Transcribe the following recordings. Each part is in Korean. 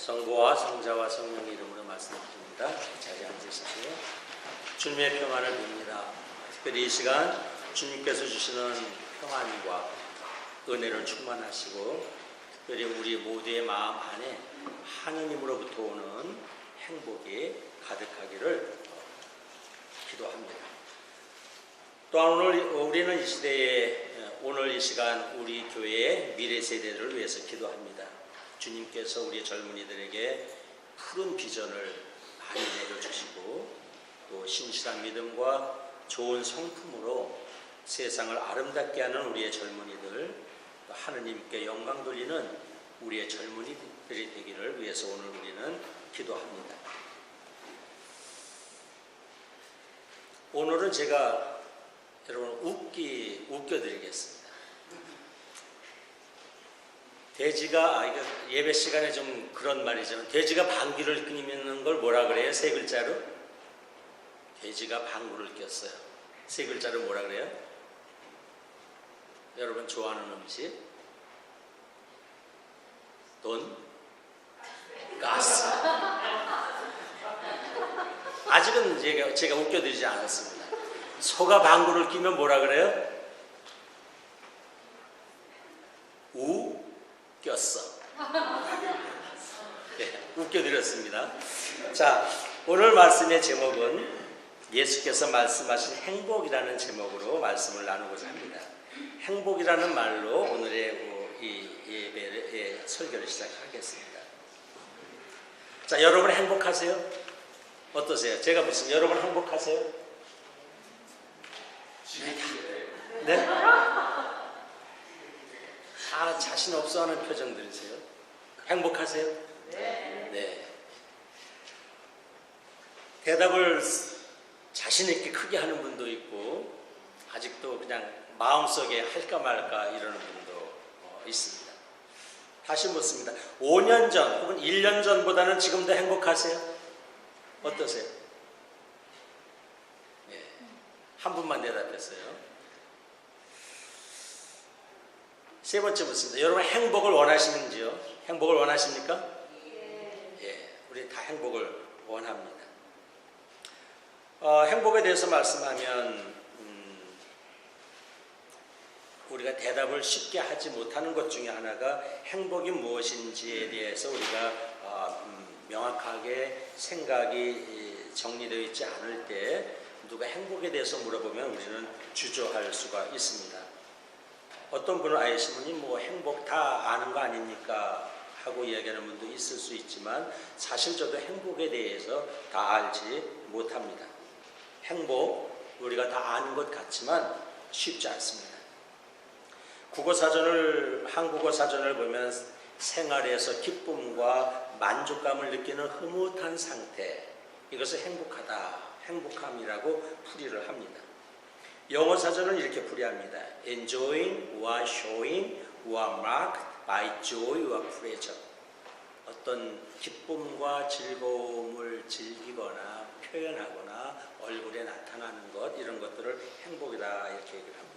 성부와 성자와 성령의 이름으로 말씀드립니다. 자리에 앉으십시오. 주님의 평안을 빕니다. 특별히 이 시간 주님께서 주시는 평안과 은혜를 충만하시고 특별히 우리 모두의 마음 안에 하느님으로부터 오는 행복이 가득하기를 기도합니다. 또한 우리는 이 시대에 오늘 이 시간 우리 교회의 미래 세대들을 위해서 기도합니다. 주님께서 우리 젊은이들에게 푸른 비전을 많이 내려주시고 또 신실한 믿음과 좋은 성품으로 세상을 아름답게 하는 우리의 젊은이들, 또 하느님께 영광 돌리는 우리의 젊은이들이 되기를 위해서 오늘 우리는 기도합니다. 오늘은 제가 여러분 웃겨드리겠습니다. 돼지가 예배 시간에 좀 그런 말이잖아요. 돼지가 방귀를 뀌는 걸 뭐라 그래요? 세 글자로? 돼지가 방구를 꼈어요. 세 글자로 뭐라 그래요? 여러분 좋아하는 음식? 돈? 가스. 아직은 제가 웃겨드리지 않았습니다. 소가 방구를 끼면 뭐라 그래요? 꼈어. 네, 웃겨드렸습니다. 자, 오늘 말씀의 제목은 예수께서 말씀하신 행복이라는 제목으로 말씀을 나누고자 합니다. 행복이라는 말로 오늘의 이 예배의 설교를 시작하겠습니다. 자, 여러분 행복하세요? 어떠세요? 제가 묻습니다. 여러분 행복하세요? 네? 자신 없어 하는 표정들이세요? 행복하세요? 네. 대답을 자신있게 크게 하는 분도 있고 아직도 그냥 마음속에 할까 말까 이러는 분도 있습니다. 다시 묻습니다. 5년 전 혹은 1년 전보다는 지금 더 행복하세요? 어떠세요? 네. 한 분만 대답했어요. 세 번째 묻습니다. 여러분 행복을 원하시는지요? 행복을 원하십니까? 예, 우리 다 행복을 원합니다. 행복에 대해서 말씀하면 우리가 대답을 쉽게 하지 못하는 것 중에 하나가 행복이 무엇인지에 대해서 우리가 명확하게 생각이 정리되어 있지 않을 때 누가 행복에 대해서 물어보면 우리는 주저할 수가 있습니다. 어떤 분은 아시면이 뭐 행복 다 아는 거 아닙니까? 하고 이야기하는 분도 있을 수 있지만 사실 저도 행복에 대해서 다 알지 못합니다. 행복, 우리가 다 아는 것 같지만 쉽지 않습니다. 한국어 사전을 보면 생활에서 기쁨과 만족감을 느끼는 흐뭇한 상태, 이것을 행복함이라고 풀이를 합니다. 영어 사전은 이렇게 풀이합니다. Enjoying or showing or marked by joy or pleasure. 어떤 기쁨과 즐거움을 즐기거나 표현하거나 얼굴에 나타나는 것, 이런 것들을 행복이다 이렇게 얘기를 합니다.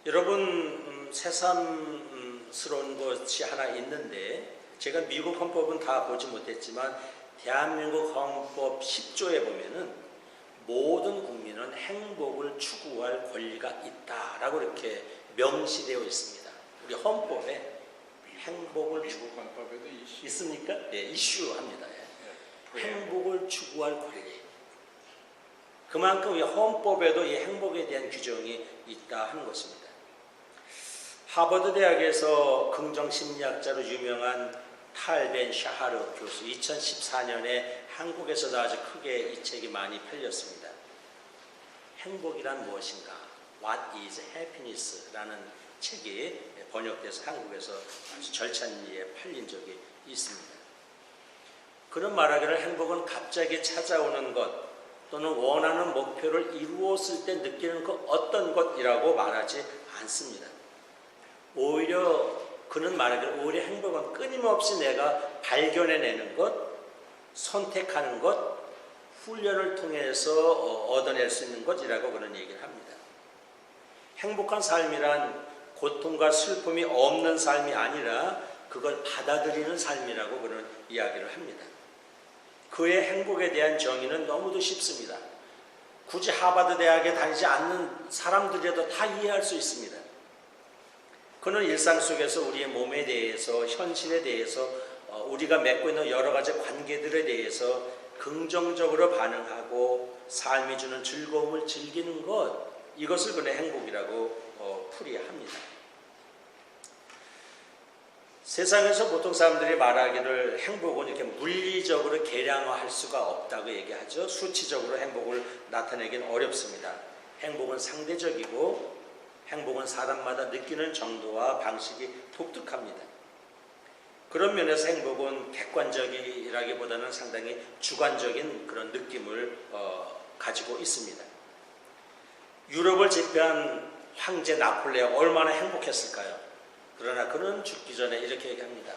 여러분 새삼스러운 것이 하나 있는데 제가 미국 헌법은 다 보지 못했지만 대한민국 헌법 10조에 보면은 모든 국민은 행복을 추구할 권리가 있다라고 이렇게 명시되어 있습니다. 우리 헌법에 행복을 헌법에도 있습니까? 예, 이슈합니다. 예. 행복을 추구할 권리. 그만큼 이 헌법에도 이 행복에 대한 규정이 있다 하는 것입니다. 하버드 대학에서 긍정심리학자로 유명한 탈 벤 샤하르 교수 2014년에 한국에서도 아주 크게 이 책이 많이 팔렸습니다. 행복이란 무엇인가? What is happiness? 라는 책이 번역돼서 한국에서 아주 절찬리에 팔린 적이 있습니다. 그런 말하기를 행복은 갑자기 찾아오는 것 또는 원하는 목표를 이루었을 때 느끼는 그 어떤 것이라고 말하지 않습니다. 오히려 그는 말하기를 오히려 행복은 끊임없이 내가 발견해내는 것, 선택하는 것, 훈련을 통해서 얻어낼 수 있는 것이라고 그런 얘기를 합니다. 행복한 삶이란 고통과 슬픔이 없는 삶이 아니라 그걸 받아들이는 삶이라고 그런 이야기를 합니다. 그의 행복에 대한 정의는 너무도 쉽습니다. 굳이 하버드 대학에 다니지 않는 사람들이라도 다 이해할 수 있습니다. 그는 일상 속에서 우리의 몸에 대해서, 현실에 대해서, 우리가 맺고 있는 여러 가지 관계들에 대해서 긍정적으로 반응하고 삶이 주는 즐거움을 즐기는 것, 이것을 그는 행복이라고 풀이합니다. 세상에서 보통 사람들이 말하기를 행복은 이렇게 물리적으로 계량화할 수가 없다고 얘기하죠. 수치적으로 행복을 나타내긴 어렵습니다. 행복은 상대적이고 행복은 사람마다 느끼는 정도와 방식이 독특합니다. 그런 면에서 행복은 객관적이라기보다는 상당히 주관적인 그런 느낌을 가지고 있습니다. 유럽을 제패한 황제 나폴레옹 얼마나 행복했을까요? 그러나 그는 죽기 전에 이렇게 얘기합니다.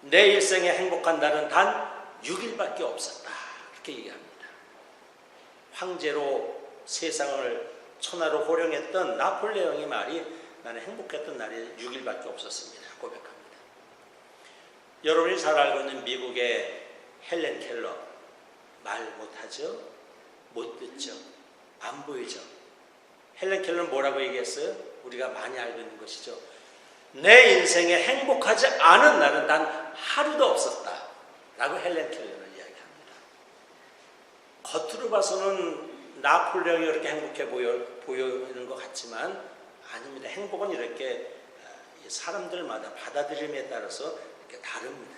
내 일생에 행복한 날은 단 6일밖에 없었다. 이렇게 얘기합니다. 황제로 세상을 천하로 호령했던 나폴레옹의 말이 나는 행복했던 날이 6일밖에 없었습니다. 고백합니다. 여러분이 잘 알고 있는 미국의 헬렌 켈러, 말 못하죠? 못 듣죠? 안 보이죠? 헬렌 켈러는 뭐라고 얘기했어요? 우리가 많이 알고 있는 것이죠. 내 인생에 행복하지 않은 날은 단 하루도 없었다 라고 헬렌 켈러는 이야기합니다. 겉으로 봐서는 나폴레옹이 이렇게 행복해 보이는 것 같지만 아닙니다. 행복은 이렇게 사람들마다 받아들임에 따라서 이렇게 다릅니다.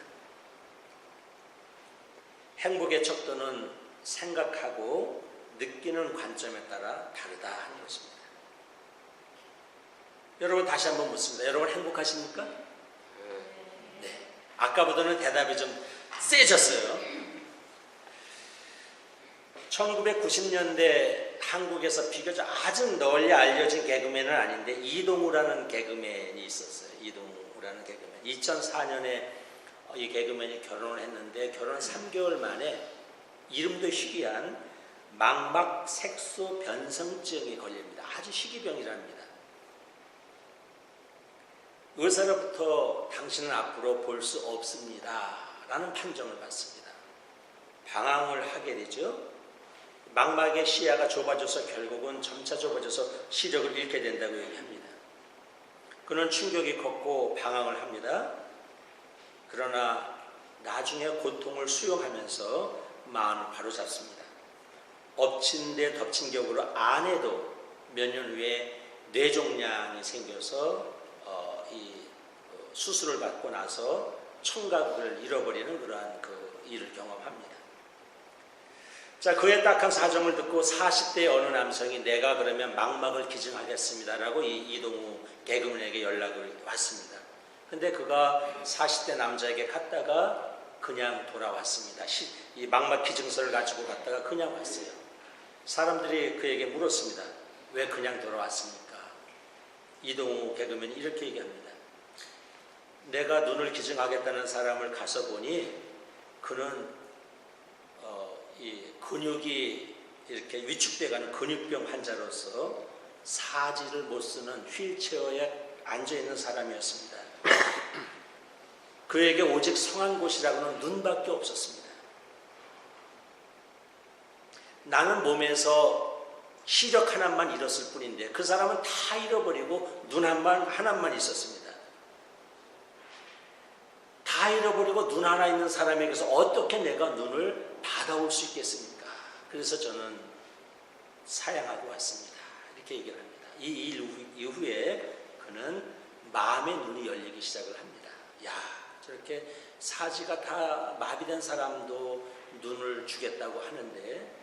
행복의 척도는 생각하고 느끼는 관점에 따라 다르다 하는 것입니다. 여러분 다시 한번 묻습니다. 여러분 행복하십니까? 네. 아까보다는 대답이 좀 세졌어요. 1990년대 한국에서 비교적 아주 널리 알려진 개그맨은 아닌데 이동우라는 개그맨이 있었어요. 이동우라는 개그맨. 2004년에 이 개그맨이 결혼을 했는데 결혼 3개월 만에 이름도 희귀한 망막 색소 변성증이 걸립니다. 아주 희귀병이랍니다. 의사로부터 당신은 앞으로 볼 수 없습니다 라는 판정을 받습니다. 방황을 하게 되죠. 망막의 시야가 좁아져서 결국은 점차 좁아져서 시력을 잃게 된다고 얘기합니다. 그는 충격이 컸고 방황을 합니다. 그러나 나중에 고통을 수용하면서 마음을 바로잡습니다. 엎친 데 덮친 격으로 아내도 몇 년 후에 뇌종양이 생겨서 수술을 받고 나서 청각을 잃어버리는 그러한 그 일을 경험합니다. 자, 그의 딱한 사정을 듣고 40대의 어느 남성이 내가 그러면 망막을 기증하겠습니다라고 이동우 개그맨에게 연락을 왔습니다. 근데 그가 40대 남자에게 갔다가 그냥 돌아왔습니다. 이 망막 기증서를 가지고 갔다가 그냥 왔어요. 사람들이 그에게 물었습니다. 왜 그냥 돌아왔습니까? 이동우 개그맨이 이렇게 얘기합니다. 내가 눈을 기증하겠다는 사람을 가서 보니 그는 이 근육이 이렇게 위축돼가는 근육병 환자로서 사지를 못 쓰는 휠체어에 앉아있는 사람이었습니다. 그에게 오직 성한 곳이라고는 눈밖에 없었습니다. 나는 몸에서 시력 하나만 잃었을 뿐인데 그 사람은 다 잃어버리고 눈 하나만 있었습니다. 다 잃어버리고 눈 하나 있는 사람에게서 어떻게 내가 눈을 받아올 수 있겠습니까? 그래서 저는 사양하고 왔습니다. 이렇게 얘기를 합니다. 이 일 이후에 그는 마음의 눈이 열리기 시작을 합니다. 야, 저렇게 사지가 다 마비된 사람도 눈을 주겠다고 하는데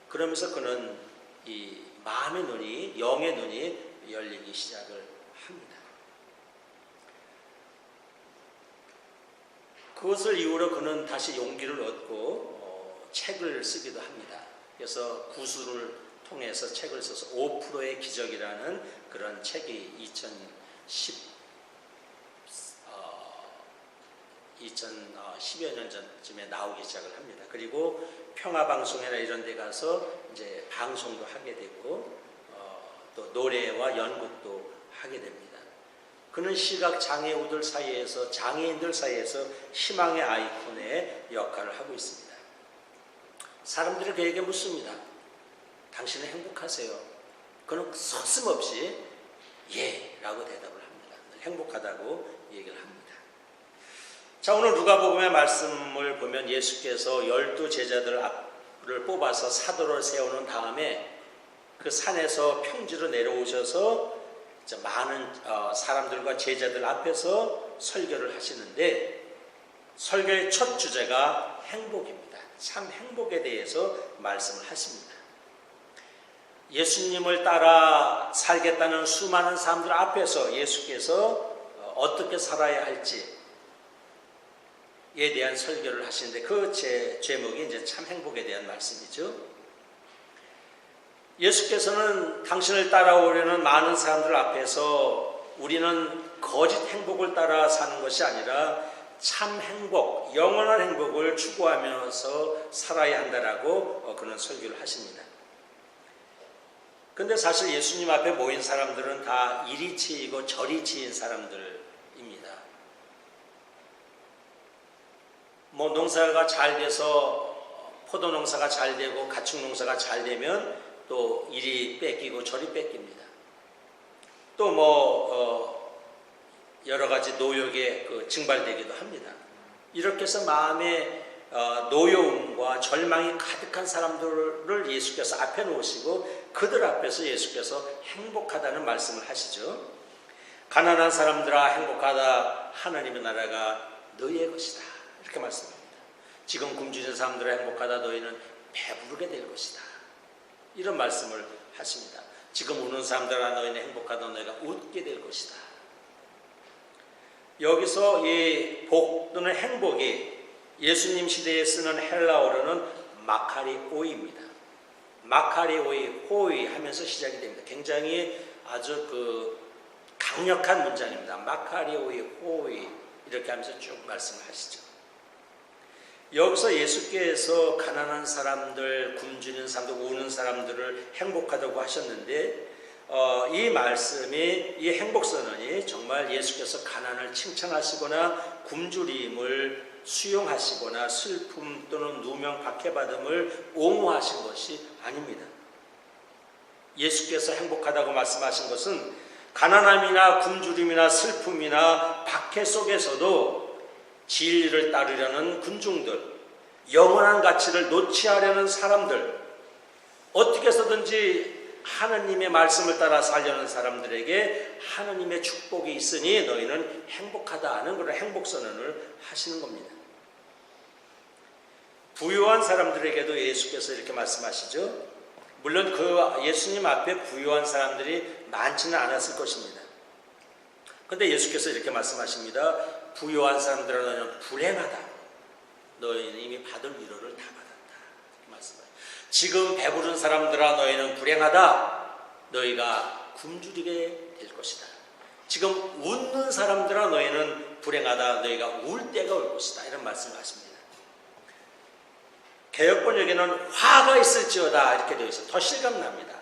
그러면서 그는 이 마음의 눈이, 영의 눈이 열리기 시작을 합니다. 그것을 이후로 그는 다시 용기를 얻고 책을 쓰기도 합니다. 그래서 구술을 통해서 책을 써서 5%의 기적이라는 그런 책이 2010여 년 전쯤에 나오기 시작을 합니다. 그리고 평화방송이나 이런 데 가서 이제 방송도 하게 되고 또 노래와 연극도 하게 됩니다. 그는 시각 장애우들 사이에서, 장애인들 사이에서 희망의 아이콘의 역할을 하고 있습니다. 사람들이 그에게 묻습니다. 당신은 행복하세요? 그는 서슴없이 예 라고 대답을 합니다. 행복하다고 얘기를 합니다. 자, 오늘 누가복음의 말씀을 보면 예수께서 12 제자들을 뽑아서 사도를 세우는 다음에 그 산에서 평지로 내려오셔서 많은 사람들과 제자들 앞에서 설교를 하시는데, 설교의 첫 주제가 행복입니다. 참 행복에 대해서 말씀을 하십니다. 예수님을 따라 살겠다는 수많은 사람들 앞에서 예수께서 어떻게 살아야 할지에 대한 설교를 하시는데, 그 제목이 이제 참 행복에 대한 말씀이죠. 예수께서는 당신을 따라오려는 많은 사람들 앞에서 우리는 거짓 행복을 따라 사는 것이 아니라 참 행복, 영원한 행복을 추구하면서 살아야 한다라고 그는 설교를 하십니다. 근데 사실 예수님 앞에 모인 사람들은 다 이리 치이고 저리 치인 사람들입니다. 농사가 잘 돼서 포도 농사가 잘 되고 가축 농사가 잘 되면 또 이리 뺏기고 저리 뺏깁니다. 또 여러 가지 노역에 증발되기도 합니다. 이렇게 해서 마음에 노여움과 절망이 가득한 사람들을 예수께서 앞에 놓으시고 그들 앞에서 예수께서 행복하다는 말씀을 하시죠. 가난한 사람들아 행복하다, 하나님의 나라가 너희의 것이다, 이렇게 말씀합니다. 지금 굶주린 사람들아 행복하다, 너희는 배부르게 될 것이다, 이런 말씀을 하십니다. 지금 우는 사람들아 너희는 행복하다, 너희가 웃게 될 것이다. 여기서 이 복 또는 행복이 예수님 시대에 쓰는 헬라어로는 마카리오이입니다. 마카리오이, 호이 하면서 시작이 됩니다. 굉장히 아주 강력한 문장입니다. 마카리오이, 호이 이렇게 하면서 쭉 말씀을 하시죠. 여기서 예수께서 가난한 사람들, 굶주린 사람들, 우는 사람들을 행복하다고 하셨는데, 이 말씀이, 이 행복선언이 정말 예수께서 가난을 칭찬하시거나 굶주림을 수용하시거나 슬픔 또는 누명 박해받음을 옹호하신 것이 아닙니다. 예수께서 행복하다고 말씀하신 것은 가난함이나 굶주림이나 슬픔이나 박해 속에서도 진리를 따르려는 군중들, 영원한 가치를 놓지 않으려는 사람들, 어떻게 해서든지 하나님의 말씀을 따라 살려는 사람들에게 하나님의 축복이 있으니 너희는 행복하다 하는 그런 행복선언을 하시는 겁니다. 부유한 사람들에게도 예수께서 이렇게 말씀하시죠. 물론 그 예수님 앞에 부유한 사람들이 많지는 않았을 것입니다. 그런데 예수께서 이렇게 말씀하십니다. 부유한 사람들아 너희는 불행하다, 너희는 이미 받을 위로를 다 받았다, 이렇게 말씀하십니다. 지금 배부른 사람들아 너희는 불행하다, 너희가 굶주리게 될 것이다. 지금 웃는 사람들아 너희는 불행하다, 너희가 울 때가 올 것이다, 이런 말씀을 하십니다. 개역번역에는 화가 있을지어다 이렇게 되어 있어요. 더 실감납니다.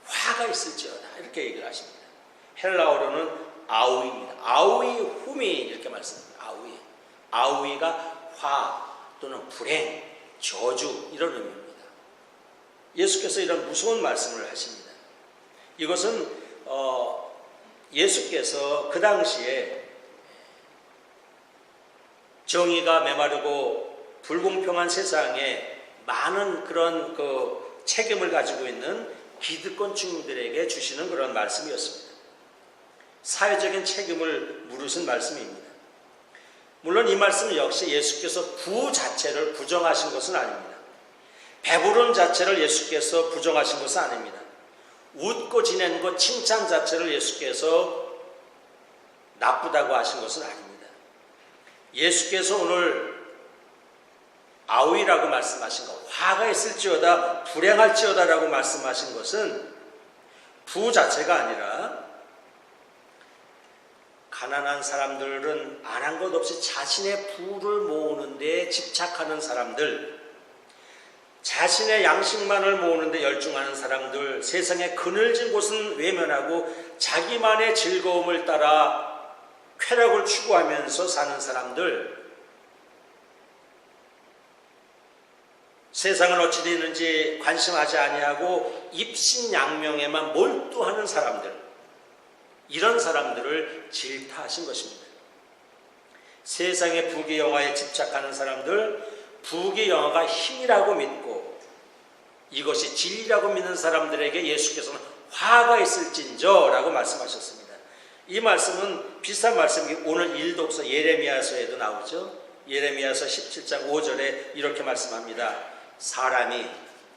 화가 있을지어다 이렇게 얘기를 하십니다. 헬라어로는 아우이입니다. 아우이 후미 이렇게 말씀합니다. 아우이가 화 또는 불행, 저주 이런 의미입니다. 예수께서 이런 무서운 말씀을 하십니다. 이것은 예수께서 그 당시에 정의가 메마르고 불공평한 세상에 많은 그런 책임을 가지고 있는 기득권층들에게 주시는 그런 말씀이었습니다. 사회적인 책임을 물으신 말씀입니다. 물론 이 말씀 역시 예수께서 부 자체를 부정하신 것은 아닙니다. 배부른 자체를 예수께서 부정하신 것은 아닙니다. 웃고 지내는 것, 칭찬 자체를 예수께서 나쁘다고 하신 것은 아닙니다. 예수께서 오늘 아우이라고 말씀하신 것, 화가 있을지어다, 불행할지어다 라고 말씀하신 것은 부 자체가 아니라 가난한 사람들은 안 한 것 없이 자신의 부를 모으는 데 집착하는 사람들, 자신의 양식만을 모으는 데 열중하는 사람들, 세상의 그늘진 곳은 외면하고 자기만의 즐거움을 따라 쾌락을 추구하면서 사는 사람들, 세상은 어찌 되는지 관심하지 아니하고 입신양명에만 몰두하는 사람들, 이런 사람들을 질타하신 것입니다. 세상의 부귀영화에 집착하는 사람들, 부귀영화가 힘이라고 믿고 이것이 진리라고 믿는 사람들에게 예수께서는 화가 있을진저 라고 말씀하셨습니다. 이 말씀은 비슷한 말씀이 오늘 일독서 예레미야서에도 나오죠. 예레미야서 17장 5절에 이렇게 말씀합니다. 사람이,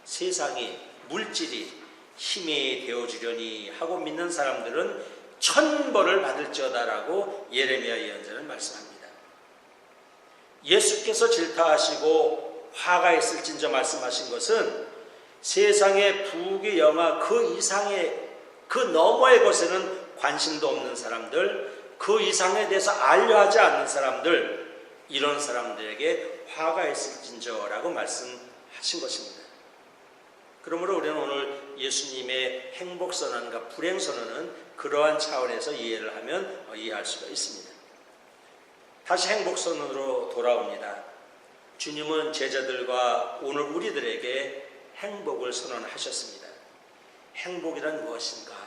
세상이, 물질이 힘이 되어주려니 하고 믿는 사람들은 천벌을 받을지어다라고 예레미야 예언자는 말씀합니다. 예수께서 질타하시고 화가 있을진저 말씀하신 것은 세상의 부귀영화 그 이상의, 그 너머의 것에는 관심도 없는 사람들, 그 이상에 대해서 알려하지 않는 사람들, 이런 사람들에게 화가 있을진저라고 말씀하신 것입니다. 그러므로 우리는 오늘 예수님의 행복선언과 불행선언은 그러한 차원에서 이해를 하면 이해할 수가 있습니다. 다시 행복선언으로 돌아옵니다. 주님은 제자들과 오늘 우리들에게 행복을 선언하셨습니다. 행복이란 무엇인가?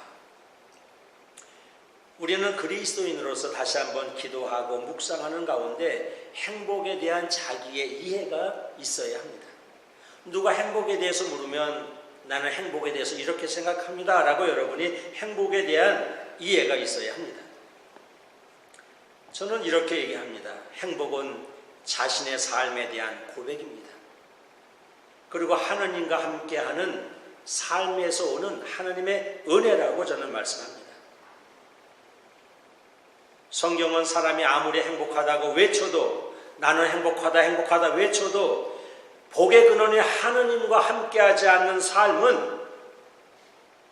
우리는 그리스도인으로서 다시 한번 기도하고 묵상하는 가운데 행복에 대한 자기의 이해가 있어야 합니다. 누가 행복에 대해서 물으면 나는 행복에 대해서 이렇게 생각합니다 라고 여러분이 행복에 대한 이해가 있어야 합니다. 저는 이렇게 얘기합니다. 행복은 자신의 삶에 대한 고백입니다. 그리고 하나님과 함께하는 삶에서 오는 하나님의 은혜라고 저는 말씀합니다. 성경은 사람이 아무리 행복하다고 외쳐도, 나는 행복하다 행복하다 외쳐도 복의 근원이 하나님과 함께하지 않는 삶은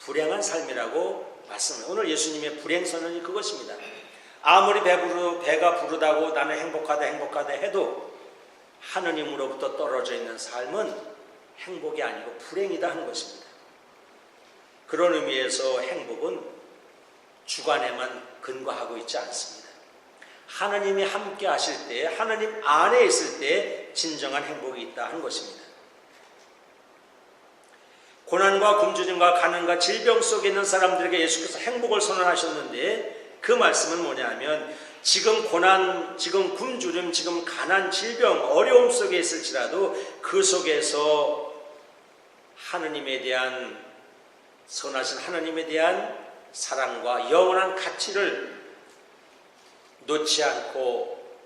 불행한 삶이라고 말씀합니다. 오늘 예수님의 불행선언이 그것입니다. 아무리 배가 부르다고 나는 행복하다 행복하다 해도 하나님으로부터 떨어져 있는 삶은 행복이 아니고 불행이다 하는 것입니다. 그런 의미에서 행복은 주관에만 근거하고 있지 않습니다. 하나님이 함께 하실 때, 하나님 안에 있을 때 진정한 행복이 있다 하는 것입니다. 고난과 굶주림과 가난과 질병 속에 있는 사람들에게 예수께서 행복을 선언하셨는데 그 말씀은 뭐냐면 지금 고난, 지금 굶주림, 지금 가난, 질병, 어려움 속에 있을지라도 그 속에서 하나님에 대한, 선하신 하나님에 대한 사랑과 영원한 가치를 놓지 않고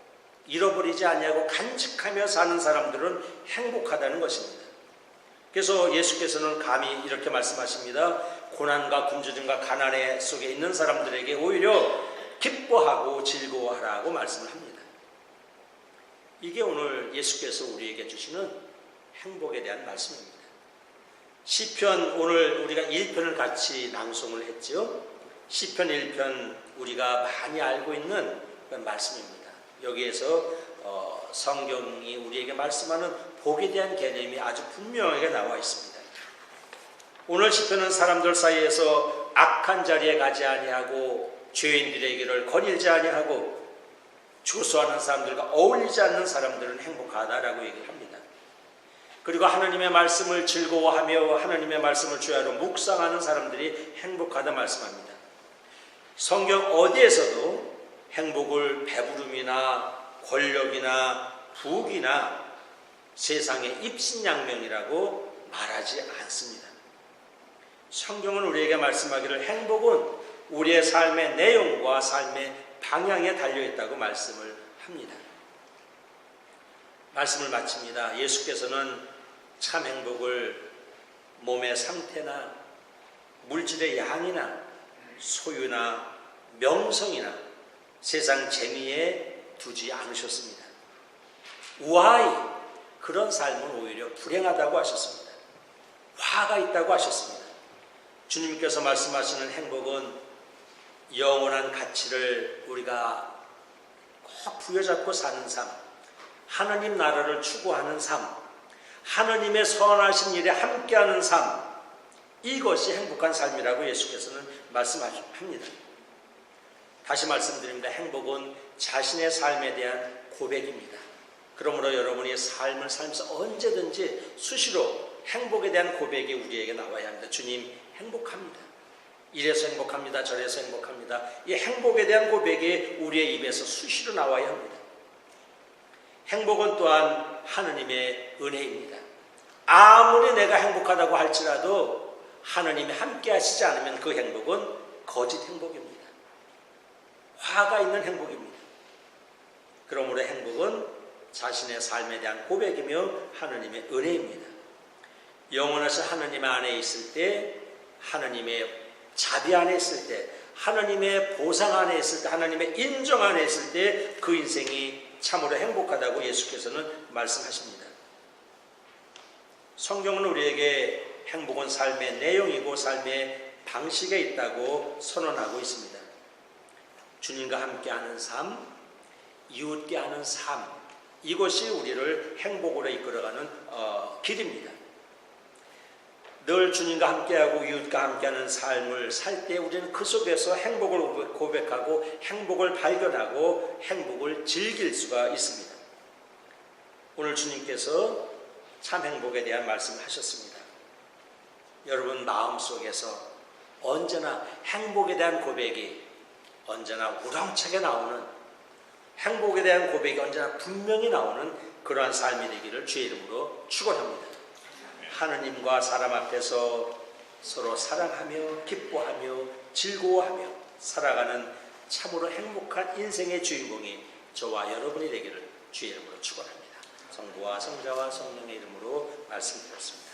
잃어버리지 아니하고 간직하며 사는 사람들은 행복하다는 것입니다. 그래서 예수께서는 감히 이렇게 말씀하십니다. 고난과 굶주림과 가난의 속에 있는 사람들에게 오히려 기뻐하고 즐거워하라고 말씀을 합니다. 이게 오늘 예수께서 우리에게 주시는 행복에 대한 말씀입니다. 시편, 오늘 우리가 1편을 같이 낭송을 했죠. 시편 1편 우리가 많이 알고 있는 말씀입니다. 여기에서 성경이 우리에게 말씀하는 복에 대한 개념이 아주 분명하게 나와 있습니다. 오늘 시편은 사람들 사이에서 악한 자리에 가지 아니하고 죄인들의 길을 거닐지 아니하고 추수하는 사람들과 어울리지 않는 사람들은 행복하다라고 얘기를 합니다. 그리고 하나님의 말씀을 즐거워하며 하나님의 말씀을 주야로 묵상하는 사람들이 행복하다 말씀합니다. 성경 어디에서도 행복을 배부름이나 권력이나 부귀나 세상의 입신양명이라고 말하지 않습니다. 성경은 우리에게 말씀하기를 행복은 우리의 삶의 내용과 삶의 방향에 달려있다고 말씀을 합니다. 말씀을 마칩니다. 예수께서는 참 행복을 몸의 상태나 물질의 양이나 소유나 명성이나 세상 재미에 두지 않으셨습니다. 우아히 그런 삶은 오히려 불행하다고 하셨습니다. 화가 있다고 하셨습니다. 주님께서 말씀하시는 행복은 영원한 가치를 우리가 꼭 부여잡고 사는 삶, 하나님 나라를 추구하는 삶, 하나님의 선하신 일에 함께하는 삶, 이것이 행복한 삶이라고 예수께서는 말씀하십니다. 다시 말씀드립니다. 행복은 자신의 삶에 대한 고백입니다. 그러므로 여러분이 삶을 살면서 언제든지 수시로 행복에 대한 고백이 우리에게 나와야 합니다. 주님, 행복합니다. 이래서 행복합니다. 저래서 행복합니다. 이 행복에 대한 고백이 우리의 입에서 수시로 나와야 합니다. 행복은 또한 하느님의 은혜입니다. 아무리 내가 행복하다고 할지라도 하느님이 함께 하시지 않으면 그 행복은 거짓 행복입니다. 화가 있는 행복입니다. 그러므로 행복은 자신의 삶에 대한 고백이며 하느님의 은혜입니다. 영원하신 하느님 안에 있을 때, 하느님의 자비 안에 있을 때, 하느님의 보상 안에 있을 때, 하느님의 인정 안에 있을 때 그 인생이 참으로 행복하다고 예수께서는 말씀하십니다. 성경은 우리에게 행복은 삶의 내용이고 삶의 방식에 있다고 선언하고 있습니다. 주님과 함께하는 삶, 이웃께 하는 삶, 이것이 우리를 행복으로 이끌어가는 길입니다. 늘 주님과 함께하고 이웃과 함께하는 삶을 살 때 우리는 그 속에서 행복을 고백하고 행복을 발견하고 행복을 즐길 수가 있습니다. 오늘 주님께서 참 행복에 대한 말씀을 하셨습니다. 여러분 마음속에서 언제나 행복에 대한 고백이 언제나 우렁차게 나오는, 행복에 대한 고백이 언제나 분명히 나오는 그러한 삶이 되기를 주의 이름으로 축원합니다. 하느님과 사람 앞에서 서로 사랑하며 기뻐하며 즐거워하며 살아가는 참으로 행복한 인생의 주인공이 저와 여러분이 되기를 주의 이름으로 축원합니다. 성부와 성자와 성령의 이름으로 말씀드렸습니다.